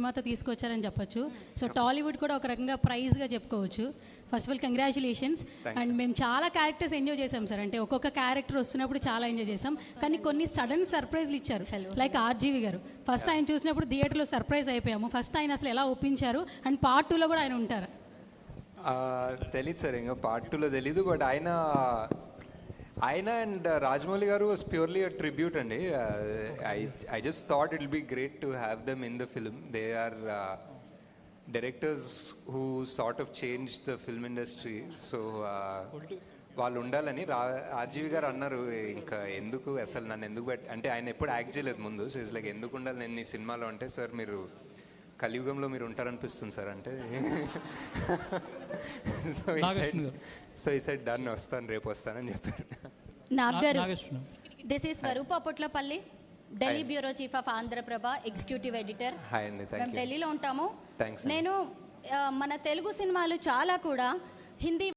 సినిమాతో తీసుకొచ్చారని చెప్పొచ్చు. సో టాలీవుడ్ కూడా ఒక రకంగా ప్రైజ్గా చెప్పుకోవచ్చు. First of all congratulations. And మేము చాలా క్యారెక్టర్స్ ఎంజాయ్ చేసాం సార్. అంటే ఒక్కొక్క క్యారెక్టర్ వస్తున్నప్పుడు చాలా ఎంజాయ్ చేసాం. కానీ కొన్ని సడన్ సర్ప్రైజ్లు ఇచ్చారు. లైక్ ఆర్జీవి గారు ఫస్ట్ ఆయన చూసినప్పుడు థియేటర్లో సర్ప్రైజ్ అయిపోయాము. ఫస్ట్ ఆయన అసలు ఎలా ఒప్పించారు అండ్ పార్ట్ 2లో కూడా ఆయన ఉంటారు? తెలీదు సార్, ఇంకా పార్ట్ 2లో తెలీదు. బట్ ఆయన and Rajamouli garu was purely a tribute అండి. I just thought it will be great to have them in the film. They are directors who sort of change the film industry. So వాళ్ళు ఉండాలని RGV గారు అన్నారు. ఇంకా ఎందుకు అసలు నన్ను ఎందుకు అంటే ఆయన ఎప్పుడు యాక్ట్ చేయలేదు ముందు. సో ఇట్స్ లైక్ ఎందుకు ఉండాలి నేను ఈ సినిమాలో అంటే, సార్ మీరు కలియుగంలో మీరు ఉంటారనిపిస్తుంది సార్ అంటే. సో ఈ సైడ్ డన్, వస్తాను రేపు వస్తానని చెప్పారు. నాగర్, this is Swaroopa Potlapalli, Delhi bureau chief of Andhra Prabha, executive editor. Hi అండి, మేము ఢిల్లీలో ఉంటాము. థ్యాంక్స్. నేను మన తెలుగు సినిమాలు చాలా కూడా హిందీ